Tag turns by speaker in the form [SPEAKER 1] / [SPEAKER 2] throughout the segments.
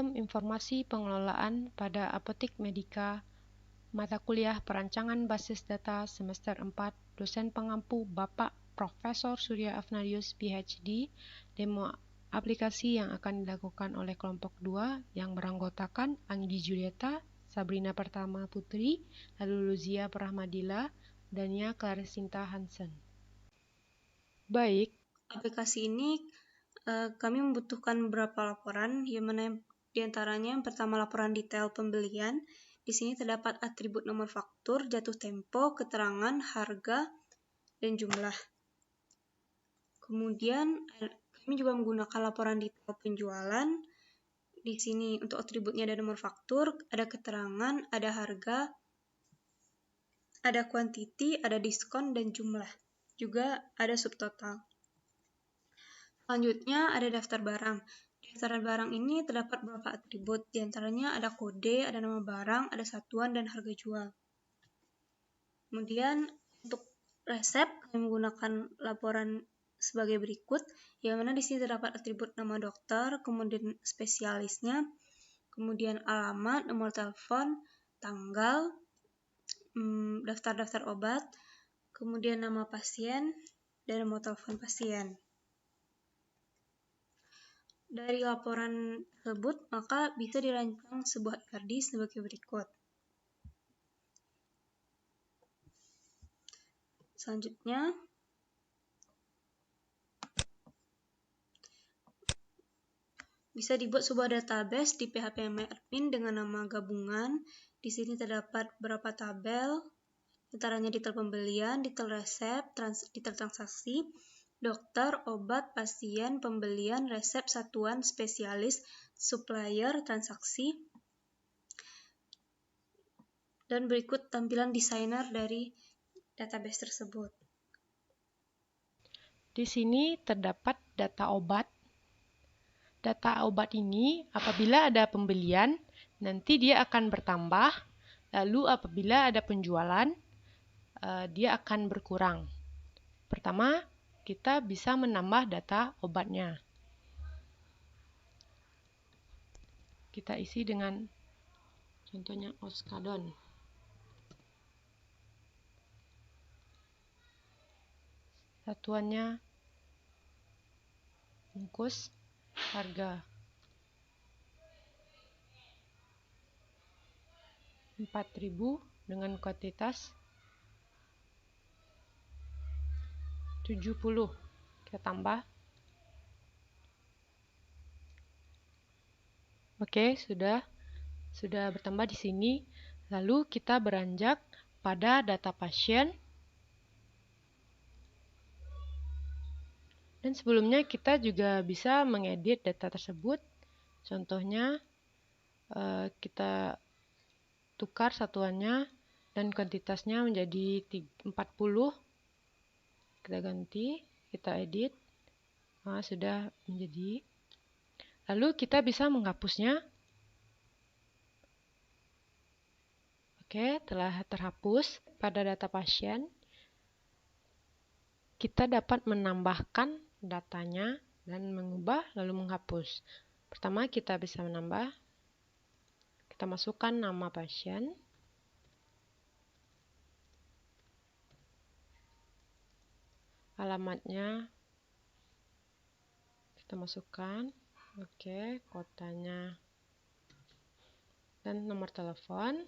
[SPEAKER 1] Sistem Informasi Pengelolaan pada Apotik Medika, mata kuliah Perancangan Basis Data semester 4, dosen pengampu Bapak Profesor Surya Afnarius PhD, demo aplikasi yang akan dilakukan oleh kelompok 2 yang beranggotakan Anggi Julieta, Sabrina Pertama Putri, lalu Luzia Prahmadila, dan Nia Claresinta Hansen. Baik,
[SPEAKER 2] aplikasi ini kami membutuhkan beberapa laporan, yang mana diantaranya yang pertama laporan detail pembelian. Di sini terdapat atribut nomor faktur, jatuh tempo, keterangan, harga, dan jumlah. Kemudian kami juga menggunakan laporan detail penjualan. Di sini untuk atributnya ada nomor faktur, ada keterangan, ada harga, ada quantity, ada diskon, dan jumlah. Juga ada subtotal. Selanjutnya ada daftar barang. Daftar barang ini terdapat beberapa atribut, diantaranya ada kode, ada nama barang, ada satuan, dan harga jual. Kemudian untuk resep kami menggunakan laporan sebagai berikut, yang mana di sini terdapat atribut nama dokter, kemudian spesialisnya, kemudian alamat, nomor telepon, tanggal, daftar-daftar obat, kemudian nama pasien, dan nomor telepon pasien. Dari laporan tersebut, maka bisa dirancang sebuah IRD sebagai berikut. Selanjutnya, bisa dibuat sebuah database di PHP MyAdmin dengan nama gabungan. Di sini terdapat beberapa tabel, antaranya detail pembelian, detail resep, detail transaksi, dokter, obat, pasien, pembelian, resep, satuan, spesialis, supplier, transaksi. Dan berikut tampilan desainer dari database tersebut.
[SPEAKER 1] Di sini terdapat data obat. Data obat ini apabila ada pembelian, nanti dia akan bertambah. Lalu apabila ada penjualan, dia akan berkurang. Pertama, kita bisa menambah data obatnya. Kita isi dengan contohnya Oskadon. Satuannya bungkus, harga 4.000 dengan kuantitas 70. Kita tambah. Oke, sudah bertambah di sini. Lalu kita beranjak pada data pasien. Dan sebelumnya kita juga bisa mengedit data tersebut. Contohnya kita tukar satuannya dan kuantitasnya menjadi 40. Kita ganti, kita edit. Nah, sudah menjadi. Lalu kita bisa menghapusnya. Oke, telah terhapus pada data pasien. Kita dapat menambahkan datanya dan mengubah lalu menghapus. Pertama kita bisa menambah. Kita masukkan nama pasien. Alamatnya kita masukkan. Oke, kotanya dan nomor telepon.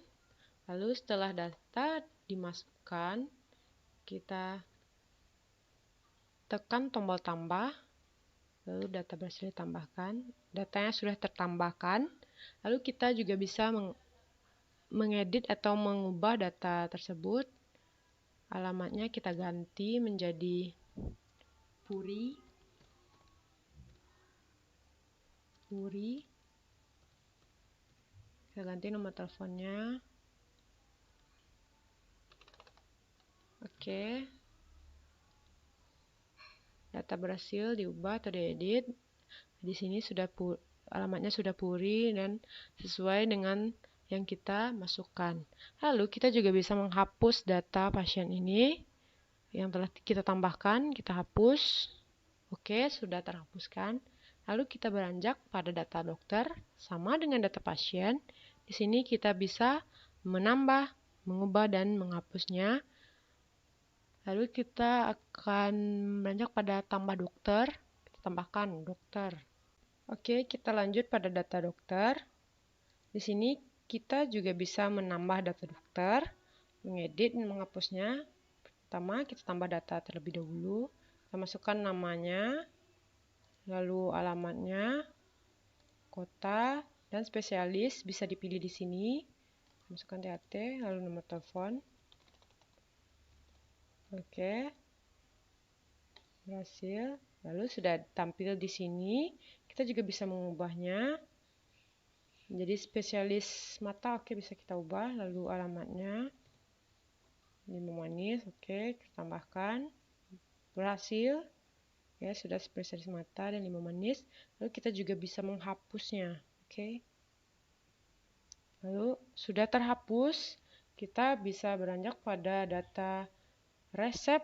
[SPEAKER 1] Lalu setelah data dimasukkan, kita tekan tombol tambah. Lalu data berhasil ditambahkan. Datanya sudah tertambahkan. Lalu kita juga bisa mengedit atau mengubah data tersebut. Alamatnya kita ganti menjadi Puri. Kita ganti nomor teleponnya. Oke. Data berhasil diubah atau diedit. Di sini sudah alamatnya sudah Puri dan sesuai dengan yang kita masukkan. Lalu kita juga bisa menghapus data pasien ini yang telah kita tambahkan, kita hapus. Oke, sudah terhapuskan. Lalu kita beranjak pada data dokter, sama dengan data pasien. Di sini kita bisa menambah, mengubah, dan menghapusnya. Lalu kita akan beranjak pada tambah dokter. Kita tambahkan dokter. Oke, kita lanjut pada data dokter. Di sini kita juga bisa menambah data dokter, mengedit dan menghapusnya. Pertama, kita tambah data terlebih dahulu. Kita masukkan namanya, lalu alamatnya, kota, dan spesialis bisa dipilih di sini. Masukkan THT, lalu nomor telepon. Oke, berhasil. Lalu sudah tampil di sini. Kita juga bisa mengubahnya menjadi spesialis mata. Oke, bisa kita ubah. Lalu alamatnya, Limau Manis. Oke, kita tambahkan. Berhasil. Ya, sudah spesialis mata dan Limau Manis. Lalu kita juga bisa menghapusnya. Oke. Lalu sudah terhapus, kita bisa beranjak pada data resep.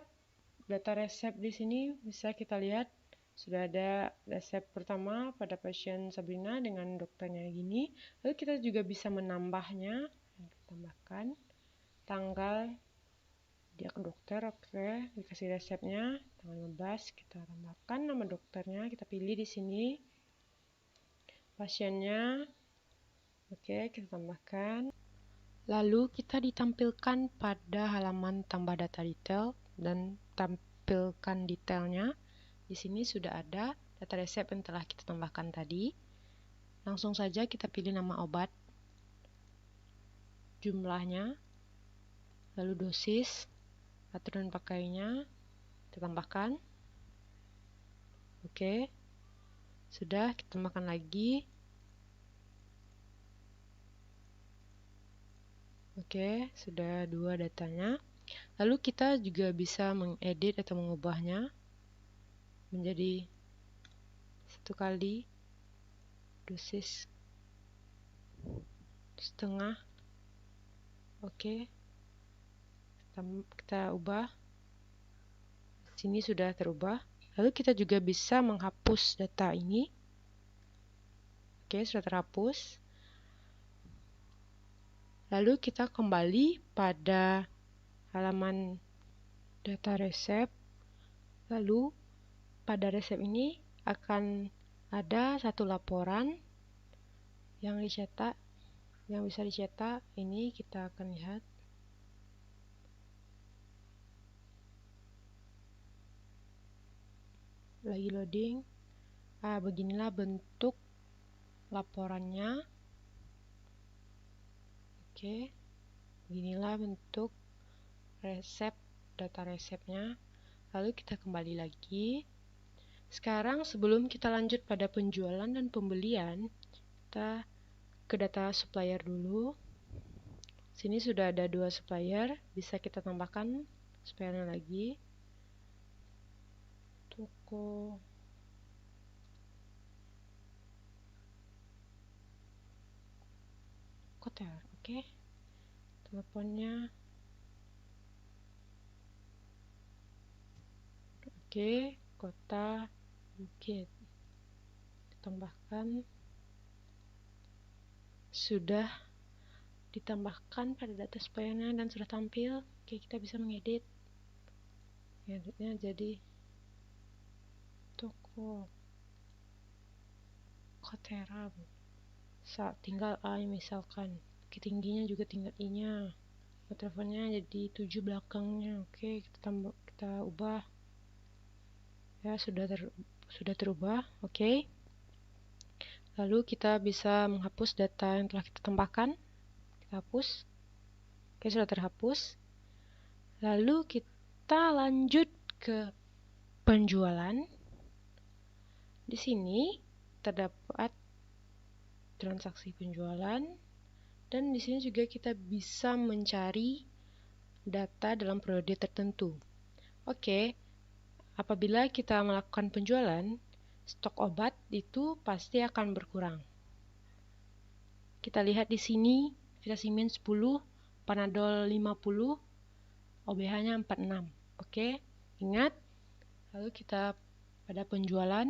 [SPEAKER 1] Data resep di sini bisa kita lihat sudah ada resep pertama pada pasien Sabrina dengan dokternya gini. Lalu kita juga bisa menambahnya. Kita tambahkan tanggal dia ke dokter. Oke, dikasih resepnya tanggal 15. Kita tambahkan nama dokternya. Kita pilih di sini pasiennya. Oke, kita tambahkan. Lalu kita ditampilkan pada halaman tambah data detail dan tampilkan detailnya. Di sini sudah ada data resep yang telah kita tambahkan tadi. Langsung saja kita pilih nama obat, jumlahnya, lalu dosis, aturan pakainya, kita tambahkan. Oke, sudah kita tambahkan lagi. Oke, sudah dua datanya. Lalu kita juga bisa mengedit atau mengubahnya menjadi 1 kali dosis setengah. Oke, kita ubah. Sini sudah terubah. Lalu kita juga bisa menghapus data ini. Oke, sudah terhapus. Lalu kita kembali pada halaman data resep. Lalu pada resep ini akan ada satu laporan yang dicetak, yang bisa dicetak. Ini kita akan lihat. Lagi loading. Beginilah bentuk laporannya. Oke, beginilah bentuk resep, data resepnya. Lalu kita kembali lagi. Sekarang sebelum kita lanjut pada penjualan dan pembelian, kita ke data supplier dulu. Sini sudah ada 2 supplier, bisa kita tambahkan suppliernya lagi. Toko Koter, oke. Teleponnya. Oke, kota Bukit. Tambahkan. Sudah ditambahkan pada data suppliernya dan sudah tampil. Oke, kita bisa mengedit. Editnya jadi toko Kotera. Tinggal A misalkan. Oke, tingginya juga tinggal I-nya. Teleponnya jadi 7 belakangnya. Oke, kita ubah. Ya, sudah terubah. Oke. Lalu kita bisa menghapus data yang telah kita tambahkan. Kita hapus. Oke, sudah terhapus. Lalu kita lanjut ke penjualan. Di sini terdapat transaksi penjualan dan di sini juga kita bisa mencari data dalam periode tertentu. Oke, apabila kita melakukan penjualan, stok obat itu pasti akan berkurang. Kita lihat di sini Vitamin 10, Panadol 50, OBH-nya 46. Oke, ingat. Lalu kita pada penjualan,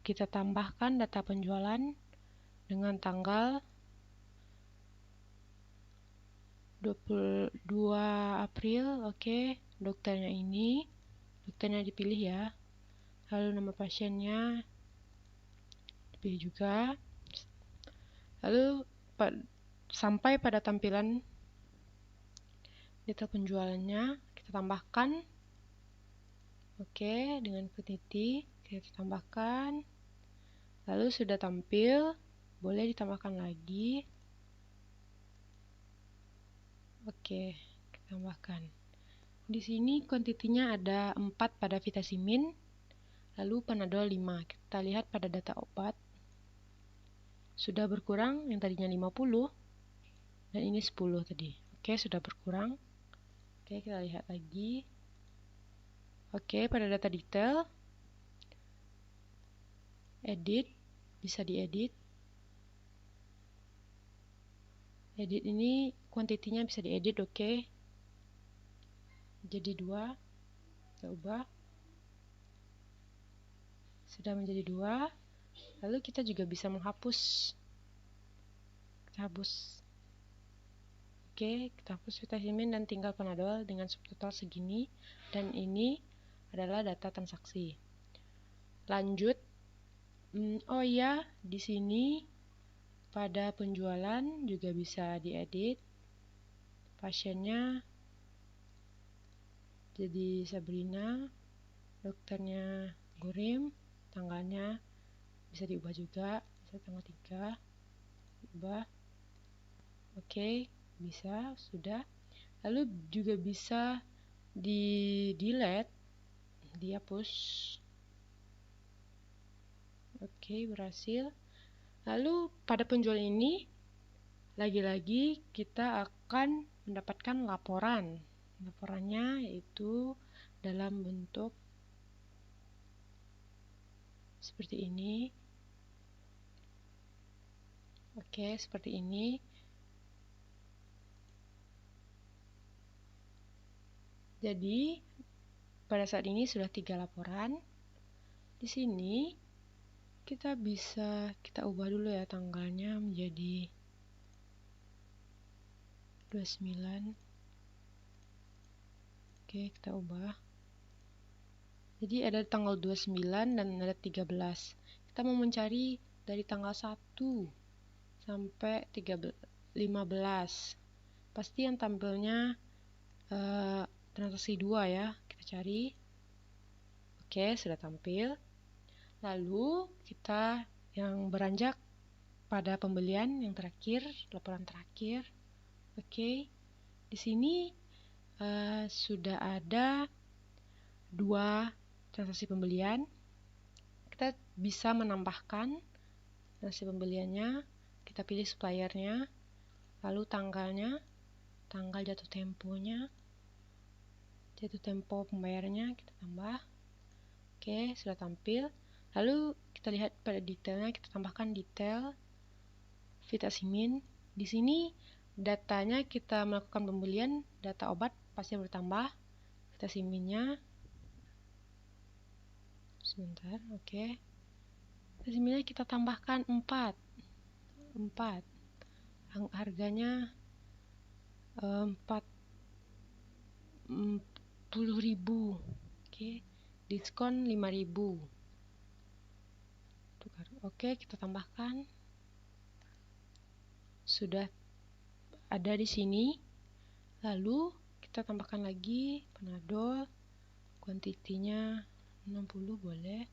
[SPEAKER 1] kita tambahkan data penjualan dengan tanggal 22 April. Oke, dokternya dipilih ya. Lalu nama pasiennya dipilih juga. Lalu sampai pada tampilan data penjualannya kita tambahkan. Oke, dengan petiti kita tambahkan. Lalu sudah tampil, boleh ditambahkan lagi. Oke, kita tambahkan. Di sini kuantitinya ada 4 pada Vitacimin, lalu Panadol 5. Kita lihat pada data obat. Sudah berkurang, yang tadinya 50 dan ini 10 tadi. Oke, sudah berkurang. Oke, kita lihat lagi. Oke, pada data detail, edit, bisa diedit. Edit ini kuantitinya bisa diedit, oke. Jadi 2, kita ubah. Sudah menjadi 2. Lalu kita juga bisa menghapus. Kita hapus. Oke, kita hapus Vitacimin dan tinggal Panadol dengan subtotal segini. Dan ini adalah data transaksi. Lanjut. Oh iya, di sini pada penjualan juga bisa diedit. Pasiennya jadi Sabrina, dokternya Gurim, tanggalnya bisa diubah juga, bisa tanggal 3, diubah. Oke, bisa, sudah. Lalu juga bisa di-delete, dihapus. Oke, berhasil. Lalu pada penjual ini lagi-lagi kita akan mendapatkan laporan. Laporannya yaitu dalam bentuk seperti ini. Oke, seperti ini. Jadi pada saat ini sudah 3 laporan. Di sini kita ubah dulu ya tanggalnya menjadi 29. Oke, kita ubah. Jadi ada tanggal 29 dan ada 13. Kita mau mencari dari tanggal 1 sampai 15. Pasti yang tampilnya transaksi 2 ya. Kita cari. Oke, sudah tampil. Lalu kita yang beranjak pada pembelian yang terakhir, laporan terakhir. Oke, di sini sudah ada 2 transaksi pembelian. Kita bisa menambahkan transaksi pembeliannya. Kita pilih suppliernya, lalu tanggalnya, tanggal jatuh temponya, jatuh tempo pembayarannya kita tambah. Oke, sudah tampil. Lalu kita lihat pada detailnya, kita tambahkan detail Vitacimin. Di sini datanya kita melakukan pembelian, data obat pasti bertambah. Vitaciminnya sebentar, oke. Vitaciminnya kita tambahkan 4. Harganya 40.000. Oke, diskon 5.000. Oke, kita tambahkan. Sudah ada di sini. Lalu kita tambahkan lagi Panadol. Kuantitinya 60 boleh.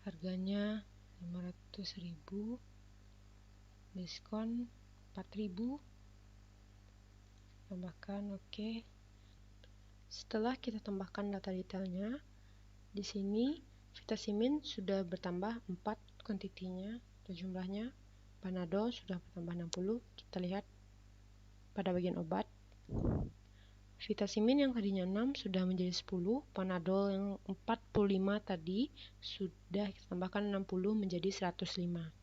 [SPEAKER 1] Harganya 500.000. Diskon 4.000. Tambahkan, oke. Setelah kita tambahkan data detailnya, di sini Vitacimin sudah bertambah 4 kuantitinya atau jumlahnya. Panadol sudah bertambah 60. Kita lihat pada bagian obat. Vitacimin yang tadinya 6 sudah menjadi 10. Panadol yang 45 tadi sudah kita tambahkan 60 menjadi 105.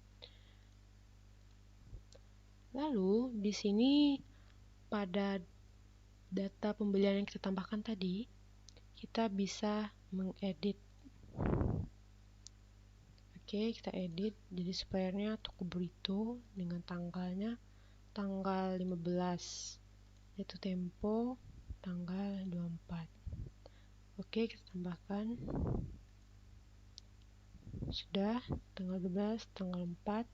[SPEAKER 1] Lalu di sini pada data pembelian yang kita tambahkan tadi, kita bisa mengedit. Oke, Oke, kita edit jadi suppliernya toko Burrito dengan tanggalnya tanggal 15, yaitu Tempo tanggal 24. Oke, kita tambahkan. Sudah, tanggal 12, tanggal 4.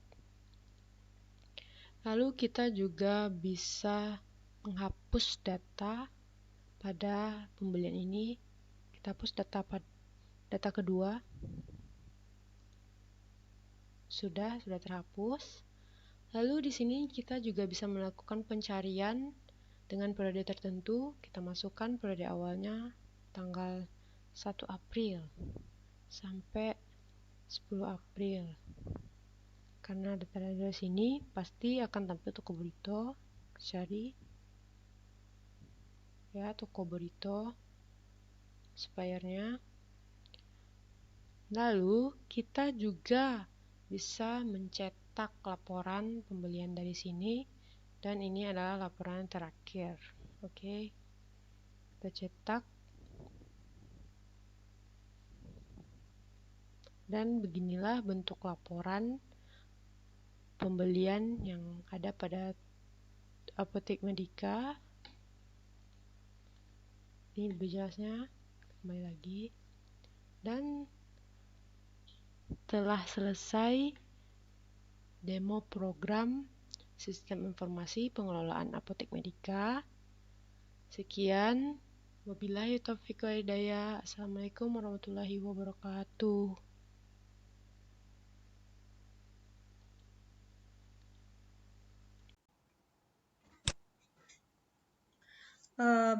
[SPEAKER 1] Lalu kita juga bisa menghapus data pada pembelian ini. Kita hapus data kedua. Sudah terhapus. Lalu di sini kita juga bisa melakukan pencarian dengan periode tertentu. Kita masukkan periode awalnya tanggal 1 April sampai 10 April. Karena data dari sini pasti akan tampil toko Burrito. Cari ya toko Burrito suppliernya. Lalu kita juga bisa mencetak laporan pembelian dari sini, dan ini adalah laporan terakhir. Oke, kita cetak. Dan beginilah bentuk laporan pembelian yang ada pada Apotik Medica. Ini lebih jelasnya, kembali lagi. Dan telah selesai demo program Sistem Informasi Pengelolaan Apotik Medica. Sekian, wabillahi taufiq wal hidayah. Assalamualaikum warahmatullahi wabarakatuh.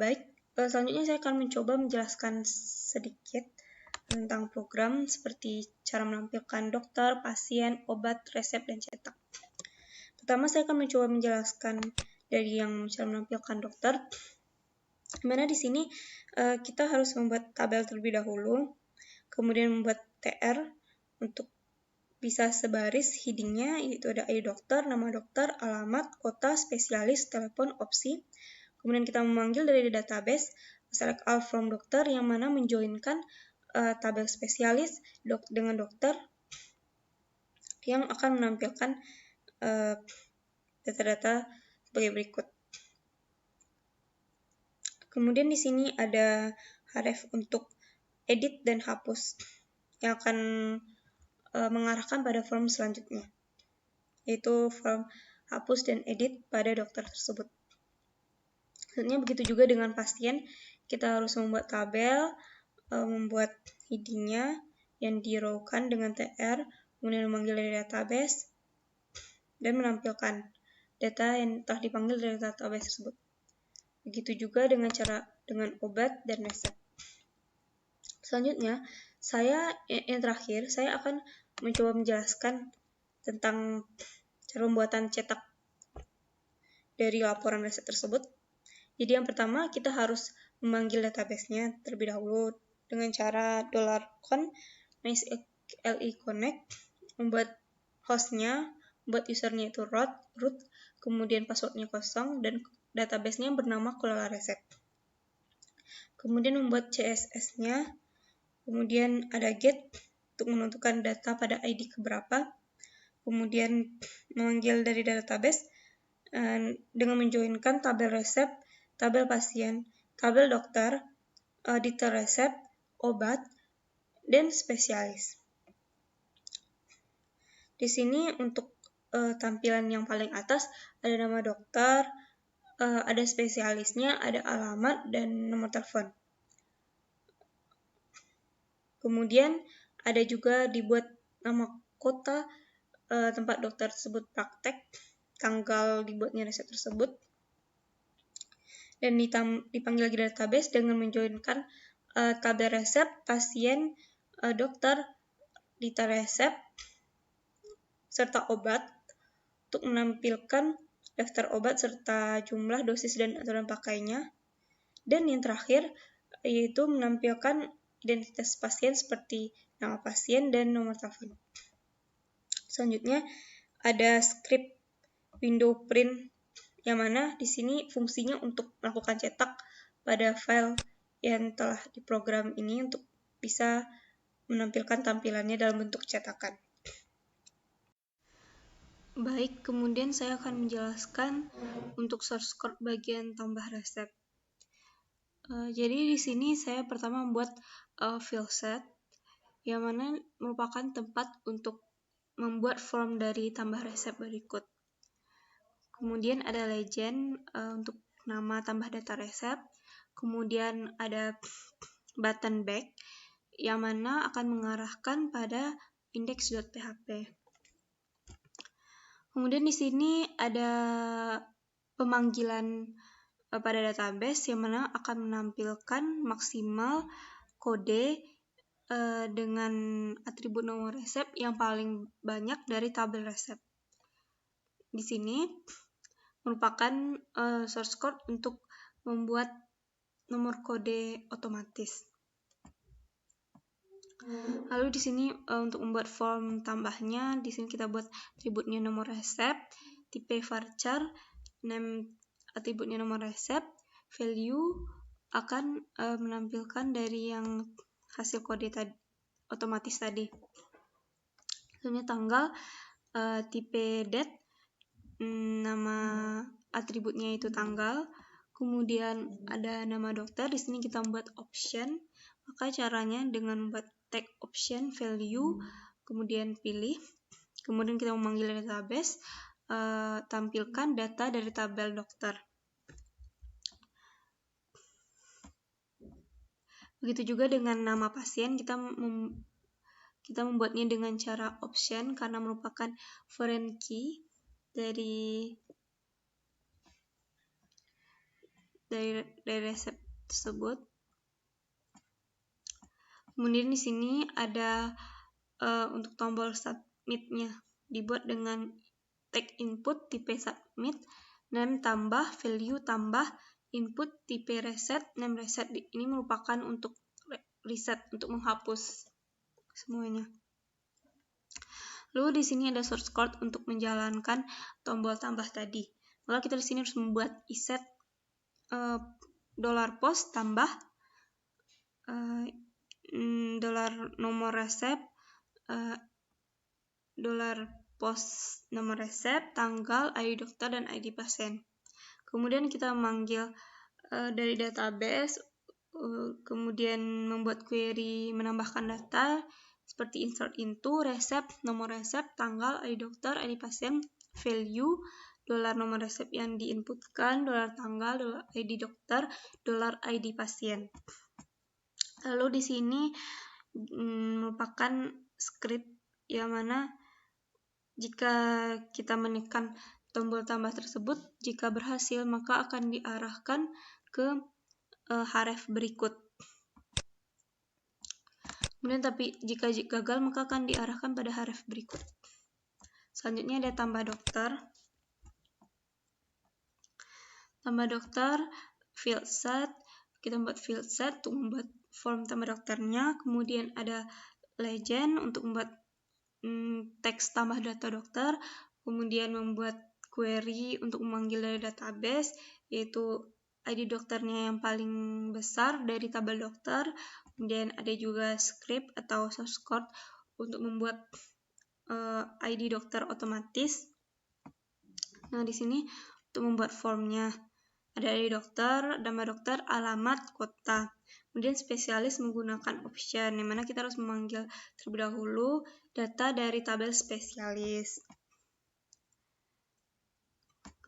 [SPEAKER 2] Baik, selanjutnya saya akan mencoba menjelaskan sedikit tentang program seperti cara menampilkan dokter, pasien, obat, resep, dan cetak. Pertama, saya akan mencoba menjelaskan dari yang cara menampilkan dokter. Dimana di sini kita harus membuat tabel terlebih dahulu, kemudian membuat TR untuk bisa sebaris headingnya, yaitu ada ID dokter, nama dokter, alamat, kota, spesialis, telepon, opsi. Kemudian kita memanggil dari database select all from dokter, yang mana menjoinkan tabel spesialis dengan dokter yang akan menampilkan data-data sebagai berikut. Kemudian di sini ada href untuk edit dan hapus yang akan mengarahkan pada form selanjutnya, yaitu form hapus dan edit pada dokter tersebut. Selanjutnya begitu juga dengan pasien, kita harus membuat tabel, membuat headingnya yang di-row-kan dengan TR, kemudian memanggil dari database, dan menampilkan data yang telah dipanggil dari database tersebut. Begitu juga dengan dengan obat dan resep. Selanjutnya, yang terakhir, saya akan mencoba menjelaskan tentang cara pembuatan cetak dari laporan resep tersebut. Jadi yang pertama, kita harus memanggil database-nya terlebih dahulu dengan cara $con mysqli connect, membuat host-nya, membuat user-nya itu root, kemudian password-nya kosong, dan database-nya bernama Kuala Resep. Kemudian membuat CSS-nya, kemudian ada get untuk menentukan data pada ID keberapa, kemudian memanggil dari database dengan menjoinkan tabel resep, tabel pasien, tabel dokter, detail resep, obat, dan spesialis. Di sini untuk tampilan yang paling atas ada nama dokter, ada spesialisnya, ada alamat, dan nomor telepon. Kemudian ada juga dibuat nama kota tempat dokter tersebut praktek, tanggal dibuatnya resep tersebut, dan dipanggil lagi database dengan menjoinkan tabel resep, pasien, dokter, detail resep, serta obat untuk menampilkan daftar obat serta jumlah dosis dan aturan pakainya. Dan yang terakhir yaitu menampilkan identitas pasien seperti nama pasien dan nomor telepon. Selanjutnya ada script window print, yang mana di sini fungsinya untuk melakukan cetak pada file yang telah diprogram ini untuk bisa menampilkan tampilannya dalam bentuk cetakan. Baik, kemudian saya akan menjelaskan untuk source code bagian tambah resep. Jadi di sini saya pertama membuat field set, yang mana merupakan tempat untuk membuat form dari tambah resep berikut. Kemudian ada legend untuk nama tambah data resep. Kemudian ada button back, yang mana akan mengarahkan pada index.php. Kemudian di sini ada pemanggilan pada database yang mana akan menampilkan maksimal kode dengan atribut nomor resep yang paling banyak dari tabel resep. Di sini merupakan source code untuk membuat nomor kode otomatis. Lalu di sini untuk membuat form tambahnya, di sini kita buat atributnya nomor resep, tipe varchar, name atributnya nomor resep, value akan menampilkan dari yang hasil kode otomatis tadi. Misalnya tanggal, tipe date, nama atributnya itu tanggal, kemudian ada nama dokter. Di sini kita membuat option. Maka caranya dengan membuat tag option value, kemudian pilih, kemudian kita memanggil database, tampilkan data dari tabel dokter. Begitu juga dengan nama pasien, kita membuatnya dengan cara option karena merupakan foreign key dari resep tersebut. Kemudian di sini ada untuk tombol submit-nya, dibuat dengan tag input tipe submit, name tambah, value tambah, input tipe reset, name reset. Ini merupakan untuk reset, untuk menghapus semuanya. Lalu di sini ada source code untuk menjalankan tombol tambah tadi. Maka kita di sini harus membuat iset $post tambah dolar nomor resep, $post nomor resep, tanggal, ID dokter, dan ID pasien. Kemudian kita memanggil dari database, kemudian membuat query menambahkan data seperti insert into, resep, nomor resep, tanggal, ID dokter, ID pasien, value, dolar nomor resep yang diinputkan, dolar tanggal, dolar ID dokter, dolar ID pasien. Lalu di sini merupakan script yang mana jika kita menekan tombol tambah tersebut, jika berhasil maka akan diarahkan ke href berikut. Kemudian tapi jika gagal maka akan diarahkan pada href berikut. Selanjutnya ada tambah dokter. Tambah dokter, field set. Kita membuat field set untuk membuat form tambah dokternya. Kemudian ada legend untuk membuat teks tambah data dokter. Kemudian membuat query untuk memanggil dari database, yaitu ID dokternya yang paling besar dari tabel dokter. Kemudian ada juga script atau source code untuk membuat ID dokter otomatis. Nah, di sini untuk membuat formnya ada ID dokter, nama dokter, alamat, kota. Kemudian spesialis menggunakan option, yang mana kita harus memanggil terlebih dahulu data dari tabel spesialis.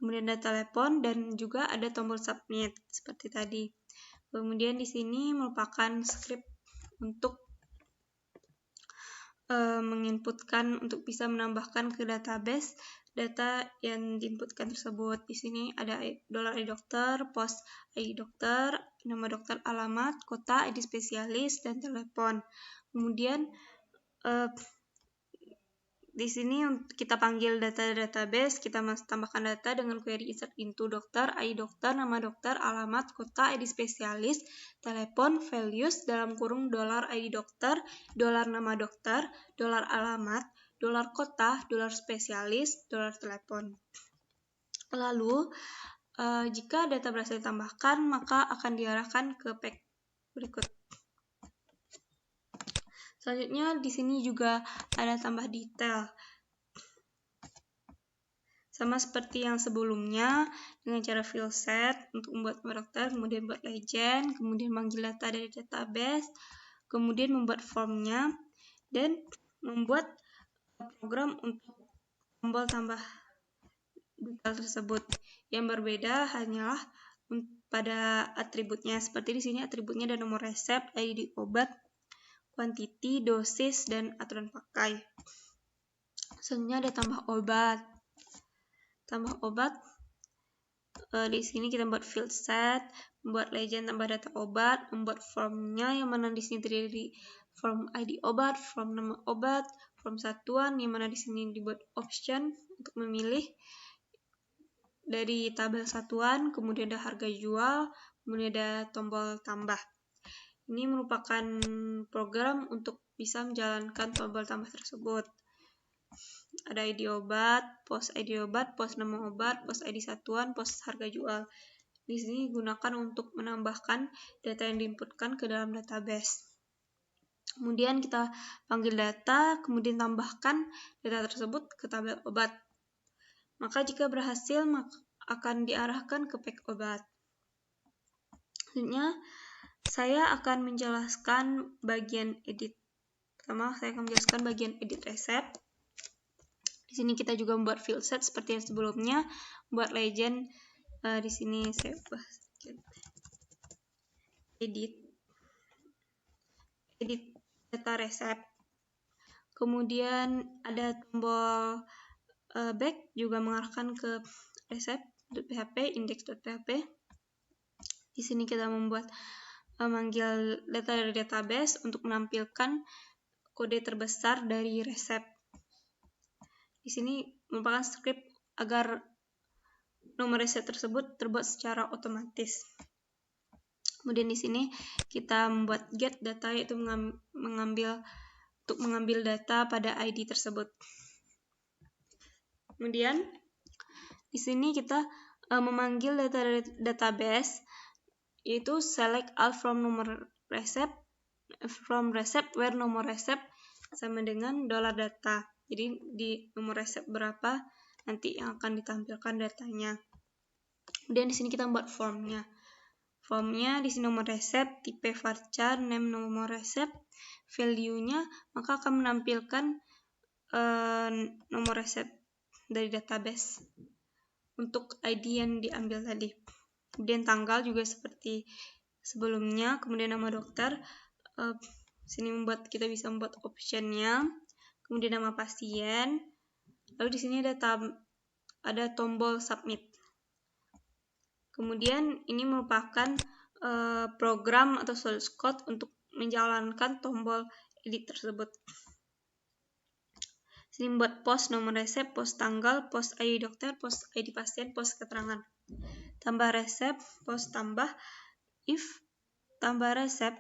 [SPEAKER 2] Kemudian ada telepon dan juga ada tombol submit seperti tadi. Kemudian di sini merupakan script untuk menginputkan untuk bisa menambahkan ke database data yang diinputkan tersebut. Di sini ada dolar ID dokter, post ID dokter, nama dokter, alamat, kota, ID spesialis, dan telepon. Kemudian di sini kita panggil data database, kita tambahkan data dengan query insert into dokter, ID dokter, nama dokter, alamat, kota, ID spesialis, telepon, values dalam kurung dolar ID dokter, dolar nama dokter, dolar alamat, dolar kota, dolar spesialis, dolar telepon. Lalu jika data berhasil ditambahkan, maka akan diarahkan ke pack berikut. Selanjutnya di sini juga ada tambah detail. Sama seperti yang sebelumnya, dengan cara field set untuk membuat nama dokter, kemudian buat legend, kemudian manggil data dari database, kemudian membuat formnya, dan membuat program untuk tombol tambah detail tersebut. Yang berbeda hanyalah pada atributnya. Seperti di sini atributnya ada nomor resep, ID obat, kuantiti, dosis, dan aturan pakai. Selanjutnya ada tambah obat. Tambah obat, di sini kita buat field set, membuat legend tambah data obat, membuat formnya yang mana di sini terdiri dari form ID obat, form nama obat, form satuan yang mana di sini dibuat option untuk memilih dari tabel satuan, kemudian ada harga jual, kemudian ada tombol tambah. Ini merupakan program untuk bisa menjalankan tombol tambah tersebut. Ada ID obat, pos ID obat, pos nama obat, pos ID satuan, pos harga jual. Di sini digunakan untuk menambahkan data yang diinputkan ke dalam database. Kemudian kita panggil data, kemudian tambahkan data tersebut ke tabel obat. Maka jika berhasil, maka akan diarahkan ke pack obat. Selanjutnya, saya akan menjelaskan bagian edit. Pertama, saya akan menjelaskan bagian edit resep. Di sini kita juga membuat field set seperti yang sebelumnya, membuat legend. Di sini saya bahas edit data resep. Kemudian ada tombol back juga mengarahkan ke resep.php, index.php. Di sini kita membuat manggil data dari database untuk menampilkan kode terbesar dari resep. Di sini merupakan script agar nomor resep tersebut terbuat secara otomatis. Kemudian di sini kita membuat get data, yaitu mengambil data pada ID tersebut. Kemudian di sini kita memanggil data dari database, yaitu select all from resep where nomor resep sama dengan $data. Jadi di nomor resep berapa nanti yang akan ditampilkan datanya. Kemudian di sini kita membuat formnya. Formnya di sini nomor resep, tipe varchar, name nomor resep, value-nya, maka akan menampilkan nomor resep dari database untuk ID yang diambil tadi. Kemudian tanggal juga seperti sebelumnya. Kemudian nama dokter. Sini kita bisa membuat optionnya. Kemudian nama pasien. Lalu di sini ada tombol submit. Kemudian ini merupakan program atau source code untuk menjalankan tombol edit tersebut. Sini membuat pos nomor resep, pos tanggal, pos ID dokter, pos ID pasien, pos keterangan. Tambah resep, pos tambah, if tambah resep.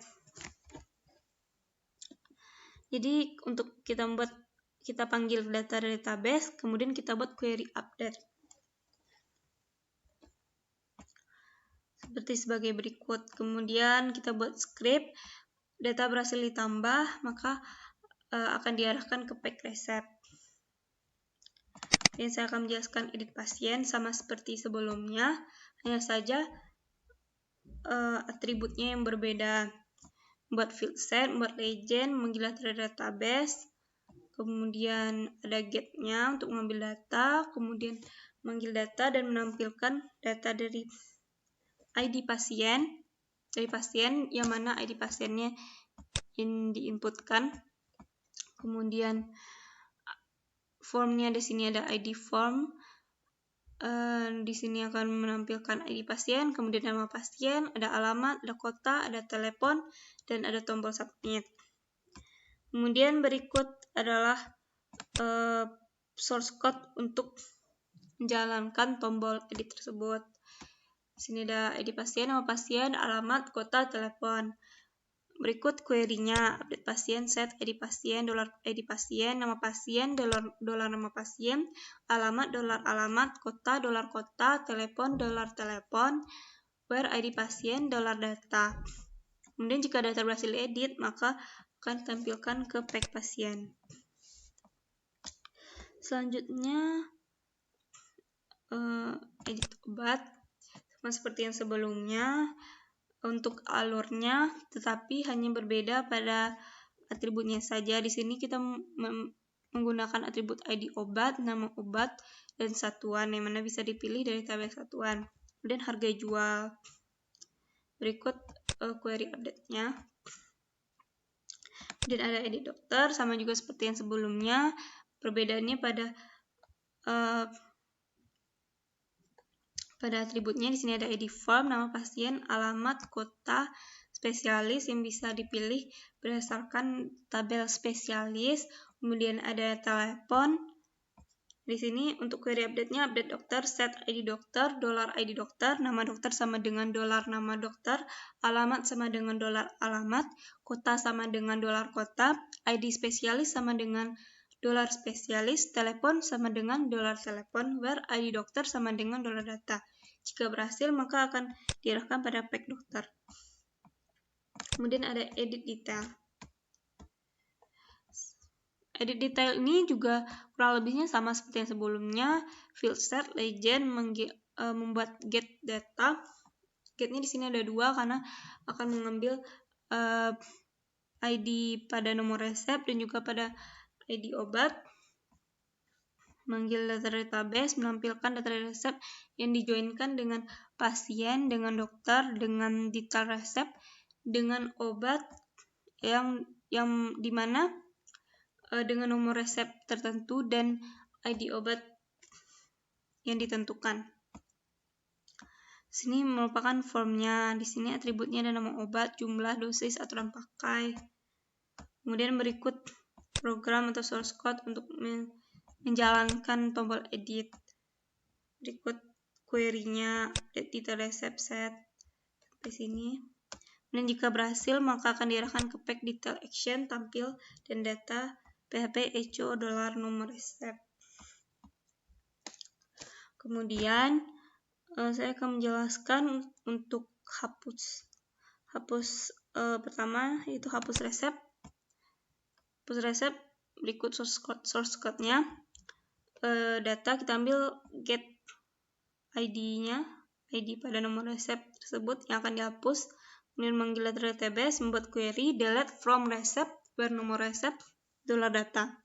[SPEAKER 2] Jadi untuk kita panggil data dari database, kemudian kita buat query update. Seperti sebagai berikut. Kemudian kita buat script, data berhasil ditambah, maka akan diarahkan ke pack resep. Dan saya akan menjelaskan edit pasien sama seperti sebelumnya, hanya saja atributnya yang berbeda. Membuat field set, membuat legend, mengambil data dari database, kemudian ada get-nya untuk mengambil data, kemudian mengambil data dan menampilkan data dari ID pasien, yang mana ID pasiennya yang diinputkan. Kemudian formnya di sini ada ID form. Di sini akan menampilkan ID pasien, kemudian nama pasien, ada alamat, ada kota, ada telepon, dan ada tombol submit. Kemudian berikut adalah source code untuk menjalankan tombol edit tersebut. Di sini ada ID pasien, nama pasien, alamat, kota, telepon. Berikut query-nya, update pasien, set ID pasien, $ID pasien, nama pasien, $, nama pasien, alamat, $alamat, kota, $kota, telepon, $telepon, where ID pasien, $data. Kemudian jika data berhasil edit, maka akan ditampilkan ke pack pasien. Selanjutnya edit obat sama seperti yang sebelumnya untuk alurnya, tetapi hanya berbeda pada atributnya saja. Di sini kita menggunakan atribut ID obat, nama obat, dan satuan yang mana bisa dipilih dari tabel satuan. Kemudian harga jual. Berikut query update-nya. Dan ada edit dokter, sama juga seperti yang sebelumnya. Perbedaannya pada atributnya di sini ada ID form, nama pasien, alamat, kota, spesialis yang bisa dipilih berdasarkan tabel spesialis. Kemudian ada telepon. Di sini untuk query update-nya, update dokter, set ID dokter, $ID dokter, nama dokter sama dengan $nama dokter, alamat sama dengan $alamat, kota sama dengan $kota, ID spesialis sama dengan $spesialis, telepon sama dengan $telepon, where ID dokter sama dengan $data. Jika berhasil, maka akan diarahkan pada pack dokter. Kemudian ada edit detail. Edit detail ini juga kurang lebihnya sama seperti yang sebelumnya. Field set, legend, membuat get data. Getnya di sini ada 2 karena akan mengambil ID pada nomor resep dan juga pada ID obat. Manggil data database, menampilkan data resep yang dijoinkan dengan pasien, dengan dokter, dengan detail resep, dengan obat yang dimana dengan nomor resep tertentu dan ID obat yang ditentukan. Sini merupakan formnya. Di sini atributnya ada nama obat, jumlah, dosis, aturan pakai. Kemudian berikut program atau source code untuk menjalankan tombol edit. Berikut query-nya, detail resep set sampai sini. Dan jika berhasil, maka akan diarahkan ke pack detail action, tampil, dan data PHP echo $nomor resep. Kemudian saya akan menjelaskan untuk hapus pertama yaitu hapus resep. Hapus resep berikut source code-nya. Data kita ambil get ID-nya, ID pada nomor resep tersebut yang akan dihapus. Kemudian manggil database, membuat query delete from resep where nomor resep $data.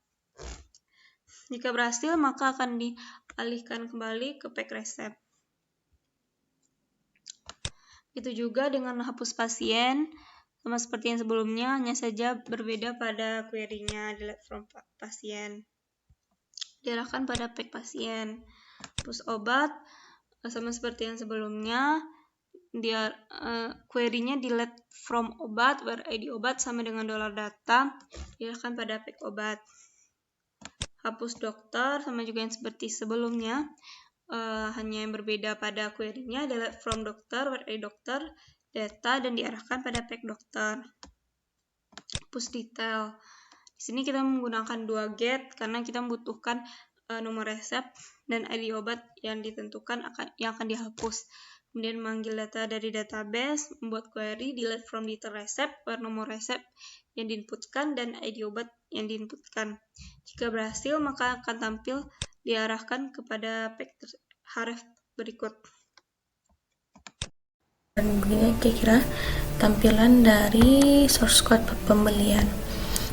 [SPEAKER 2] Jika berhasil, maka akan dialihkan kembali ke pack resep. Itu juga dengan hapus pasien, sama seperti yang sebelumnya, hanya saja berbeda pada query-nya delete from pasien. Diarahkan pada pack pasien. Hapus obat, sama seperti yang sebelumnya, query-nya delete from obat, where ID obat sama dengan $data, diarahkan pada pack obat. Hapus dokter, sama juga yang seperti sebelumnya, hanya yang berbeda pada query-nya, delete from dokter, where ID dokter, data, dan diarahkan pada pack dokter. Hapus detail. Di sini kita menggunakan 2 get, karena kita membutuhkan nomor resep dan ID obat yang ditentukan yang akan dihapus. Kemudian manggil data dari database, membuat query, delete from detail resep, where nomor resep yang diinputkan dan ID obat yang diinputkan. Jika berhasil, maka akan tampil diarahkan kepada pack href berikut.
[SPEAKER 3] Dan begini kira-kira tampilan dari source code pembelian.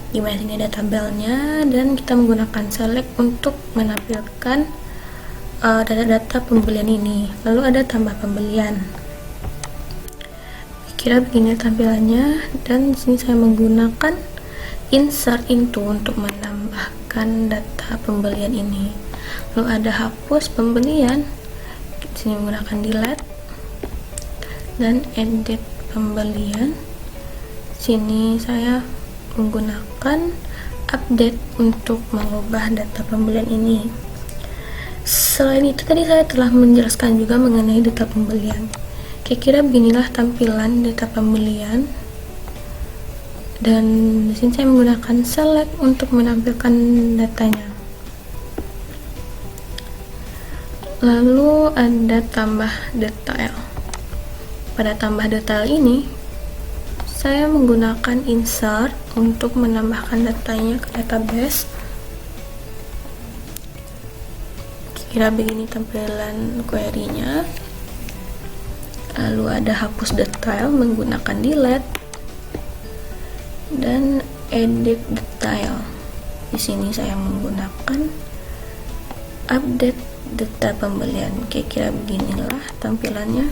[SPEAKER 3] Di mana ini ada tabelnya dan kita menggunakan select untuk menampilkan data-data pembelian ini. Lalu ada tambah pembelian. Kira begini tampilannya, dan di sini saya menggunakan insert into untuk menambahkan data pembelian ini. Lalu ada hapus pembelian. Di sini menggunakan delete dan edit pembelian. Sini saya menggunakan update untuk mengubah data pembelian ini. Selain itu tadi saya telah menjelaskan juga mengenai data pembelian. Kira-kira beginilah tampilan data pembelian. Dan di sini saya menggunakan select untuk menampilkan datanya. Lalu ada tambah detail. Pada tambah detail ini, saya menggunakan insert untuk menambahkan datanya ke database. Kira-kira begini tampilan query-nya. Lalu ada hapus detail menggunakan delete dan edit detail. Di sini saya menggunakan update data pembelian. Kira-kira beginilah tampilannya.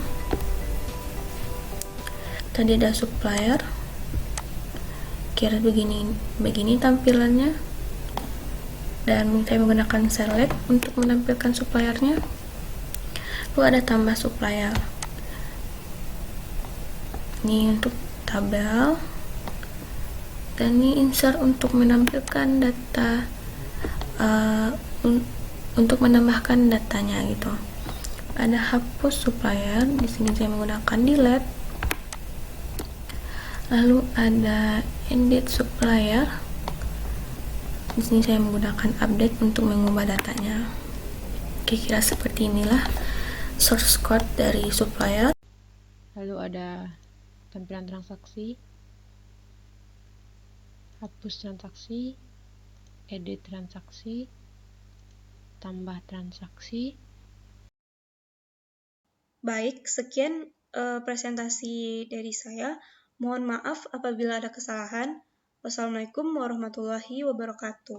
[SPEAKER 3] Tadi ada supplier. Kira begini tampilannya. Dan saya menggunakan select untuk menampilkan suppliernya. Lalu ada tambah supplier. Ini untuk tabel. Dan ini insert untuk menampilkan data, untuk menambahkan datanya gitu. Ada hapus supplier. Di sini saya menggunakan delete. Lalu ada edit supplier. Di sini saya menggunakan update untuk mengubah datanya. Kira-kira seperti inilah source code dari supplier.
[SPEAKER 1] Lalu ada tampilan transaksi, hapus transaksi, edit transaksi, tambah transaksi.
[SPEAKER 2] Baik, sekian presentasi dari saya. Mohon maaf apabila ada kesalahan. Wassalamualaikum warahmatullahi wabarakatuh.